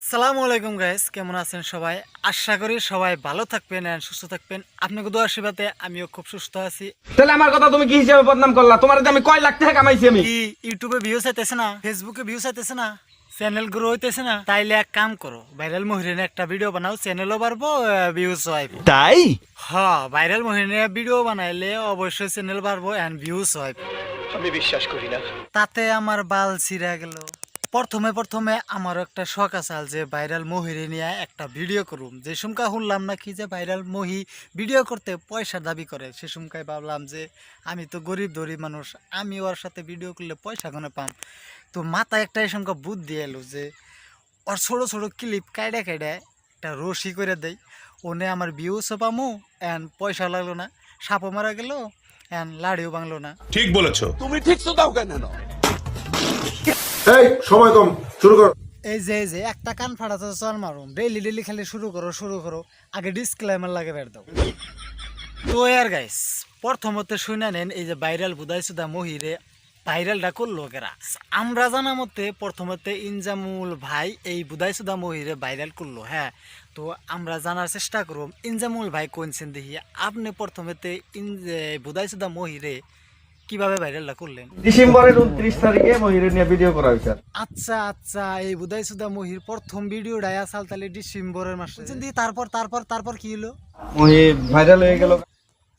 সালামু আলাইকুম গাইস, কেমন আছেন সবাই? আশা করি সবাই ভালো থাকবেন আর সুস্থ থাকবেন। আপনাকে দোয়া আশীর্বাদে আমিও খুব সুস্থ আছি। তাহলে আমার কথা তুমি কি হিসেবে বদনাম করলা? তোমার আমি কয় লাখ টাকা কামাইছি আমি। কি ইউটিউবে ভিউজ আইতেছে না, ফেসবুকে ভিউজ আইতেছে না, চ্যানেল গ্রো হইতেছে না? তাইলে এক কাম করো, ভাইরাল মহিরিনে একটা ভিডিও বানাও, চ্যানেলও বাড়বো, ভিউজ হয়। তাই হ্যাঁ, ভাইরাল মহিরিনে ভিডিও বানাইলে অবশ্যই চ্যানেল বাড়বো এন্ড ভিউজ হয়। আমি বিশ্বাস করি না। তাতে আমার বাল ছিঁড়া গেল। প্রথমে আমারও একটা শখ আছে যে ভাইরাল মহিরে নিয়ে একটা ভিডিও করুম। যে সুমকা শুনলাম নাকি যে ভাইরাল মহি ভিডিও করতে পয়সা দাবি করে, সে সুমকায় ভাবলাম যে আমি তো গরিব মানুষ, আমি ওর সাথে ভিডিও করলে পয়সা কোনে পাম। তো মাথায় একটা এই সুমকা বুদ্ধি এলো যে ওর ছোটো ক্লিপ কাইডে একটা রশি করে দেয়, ওনে আমার ভিউসও পামো অ্যান্ড পয়সা লাগলো না, সাপও মারা গেল অ্যান্ড লাড়িও ভাঙলো না। ঠিক বলেছো। তুমি ঠিক তো দাও কেন? এই সময় কম, শুরু কর। এই যে একটা কান ফাটাতে চল মারুম, ডেইলি খালি শুরু করো, আগে ডিসক্লেমার লাগে বের দাও। তো ইয়ার গাইস, প্রথমত শুনে নেন, এই যে ভাইরাল বুদাইসুদা মহিরে ভাইরালটা করলো কেরা? আমরা জানা মতে প্রথমতে ইনজামুল ভাই এই বুদাইসুদা মহিরে ভাইরাল করলো। হ্যাঁ, তো আমরা জানার চেষ্টা করব ইনজামুল ভাই কোনছেন দেখি। আপনি প্রথমতে বুদাইসুদা মহিরে কিভাবে ভাইরালটা করলেন? ডিসেম্বরের 29 তারিখে মহিরে নিয়ে ভিডিও করা হয়েছে। আচ্ছা, এই বুদাইসুদা মহির প্রথম ভিডিওটা আসাল তাহলে ডিসেম্বরের মাসে। তারপর কি হলো? মহি ভাইরাল হয়ে গেল।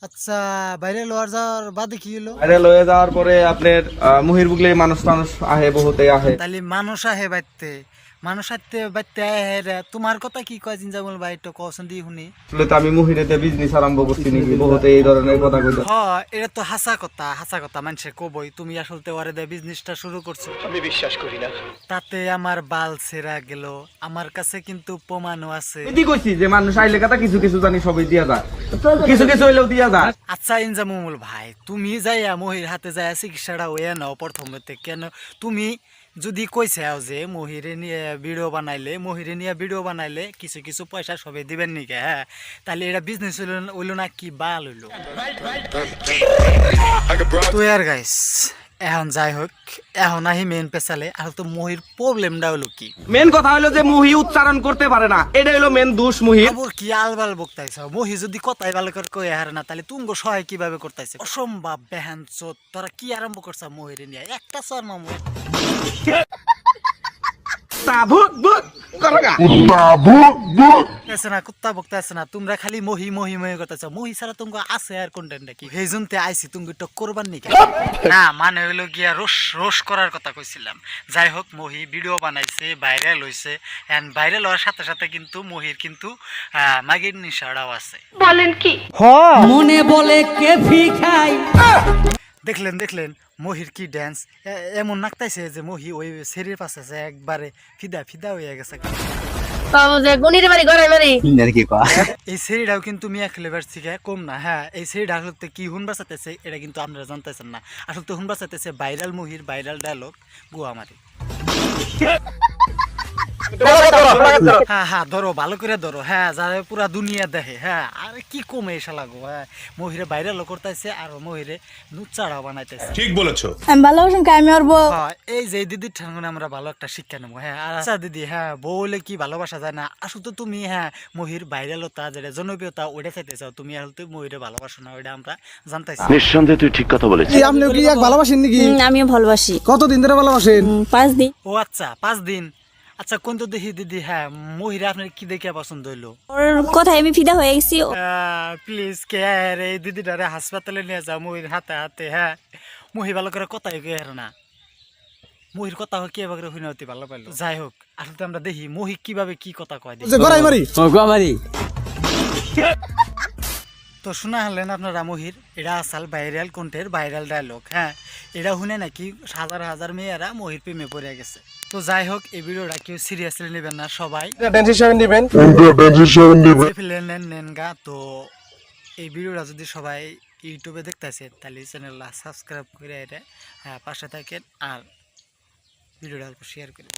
আচ্ছা, ভাইরাল হওয়ার যাওয়ার বাদে কি হলো? ভাইরাল হয়ে যাওয়ার পরে আপনার মহির বুগলে মানুষ আহে, বহুতে আহে। তাহলে মানুষ আহে বাইতে আহে রে। তোমার কথা কি কয় জিনজামুল ভাই, তো কওছেন দি শুনি। আসলে তো আমি মহিরেতে বিজনেস আরম্ভ করছি নাকি, বহুতে এই ধরনের কথা কইতো। এটা তো হাসা কথা মানুষে কবই। তুমি আসলে ওরে দে বিজনেসটা শুরু করছো। আমি বিশ্বাস করি না। তাতে আমার বাল ছেঁড়া গেল। আমার কাছে কিন্তু প্রমাণও আছে। এদি কইছি যে মানুষ আইলে কথা কিছু জানি সবই দিয়া যায়, কিছু হইলেও দিয়া যায়। আচ্ছা ইনজামুল ভাই, তুমি যাইয়া মহির হাতে যাইয়া চিকিৎসাটা হইয়া নাও প্রথমতে। কেন তুমি যদি কইছে যে মহিরে নিয়ে ভিডিও বানাইলে কিছু পয়সা সবে দিবেন নিকে? হ্যাঁ, তাহলে এটা বিজনেস হইলো না কি বাল হইলো? তো ইয়ার গাইস, এখন যাই হোক, এখন আহি মেন পেছালে। আর তো মহির প্রবলেমটা হলো কি? মেন কথা হলো যে মহি উচ্চারণ করতে পারে না, এটা হলো মেন দোষ মহির। আবার কি আলবাল বকতাইছ? মহি যদি কথাই ভালো করে কই হারে না, তাহলে তুঙ্গ সহায় কিভাবে করতাইছে? অসম্ভব বেহান চোদ। তোরা কি আরম্ভ করছ মহিরে নিয়ে? একটা শর্মা মহি কুত্তা বকতে আছে না, তোমরা খালি মহি করতেছ। মহি ছাড়া তুমি আছে আর কন্টেন্ট নাকি? সেই জন্যতে আইসি তুমি তো করবার নাকি? না মানে হইলো গিয়া রোশ করার কথা কইছিলাম। যাই হোক, মহি ভিডিও বানাইছে, ভাইরাল হইছে, এন্ড ভাইরাল হওয়ার সাথে কিন্তু মহির কিন্তু মাগির নিশাড়াও আছে। বলেন কি? মনে বলে কেফি খাই। দেখলেন মহির কি ড্যান্স! এমন নাকতাইছে যে মহি ওই শরীর পাশে একবারে ফিদা হয়ে গেছে। এই সেরিটাও কিন্তু মিয়া ফ্লেভার থেকে কম না। হ্যাঁ, এই সেরিটা আসলে কি হুনবা চাইতেছে এটা কিন্তু আপনারা জানতেছেন না। আসলে তো হুনবা চাইতেছে ভাইরাল মহির ভাইরাল ডায়লগ গুয়ামারি। হ্যাঁ, ধরো ভালো করে ধরো। হ্যাঁ, যারা পুরা দুনিয়া দেখে। হ্যাঁ, আর কি কমে এসা লাগো? হ্যাঁ, মহিরে ভাইরাল করতেছে আর মহিরে নুচ্চাড়াও বানাইতেছে। ঠিক বলেছো। আমি ভালোবাসেন আমি আর বউ। হ্যাঁ, এই যে দিদির ঠাঙ্গনে আমরা ভালো একটা শিক্ষা নেবো। হ্যাঁ, আচ্ছা দিদি, হ্যাঁ বউ হলে কি ভালোবাসা যায় না? আসলে তো তুমি হ্যাঁ মহির ভাইরালতা যেটা জনপ্রিয়তা ওইটা চাইতে চাও, তুমি আসলে মহিরে ভালোবাসো না, ওইটা আমরা জানতেছি। নিঃসন্দেহে তুই ঠিক কথা বলেছিস। আপনি কি এক ভালোবাসেন নাকি? আমিও ভালোবাসি। কতদিন ধরে ভালোবাসেন? 5 দিন। ও আচ্ছা, 5 দিন। আচ্ছা, কোন তো দেখি দিদি, হ্যাঁ মহিরা আপনার কি দেখে পছন্দ হইলো? ওর কথায় আমি ফিদা হয়ে গেছি। প্লিজ কে রে দিদিটারে হাসপাতালে নিয়ে যাও মহির হাতে। হ্যাঁ, মহি ভালো করে কথাই কে না, মহির কথা কি এবার শুনে অতি ভালো পাইলো। যাই হোক, আসলে আমরা দেখি মহি কিভাবে কি কথা কয়। তো শোনা হলেন আপনারা মহির এটা আসাল ভাইরাল কন্টেন্ট ভাইরাল ডায়লগ। হ্যাঁ, এটা শুনে নাকি হাজার মেয়েরা মহির প্রেমে পড়ে গেছে। তো যাই হোক, এই ভিডিওটা কেউ সিরিয়াসলি নেবেন না, সবাই নেন গা। তো এই ভিডিওটা যদি সবাই ইউটিউবে দেখতেছে তাহলে চ্যানেলটা সাবস্ক্রাইব করে এটা পাশে থাকেন আর ভিডিওটা অল্প শেয়ার করে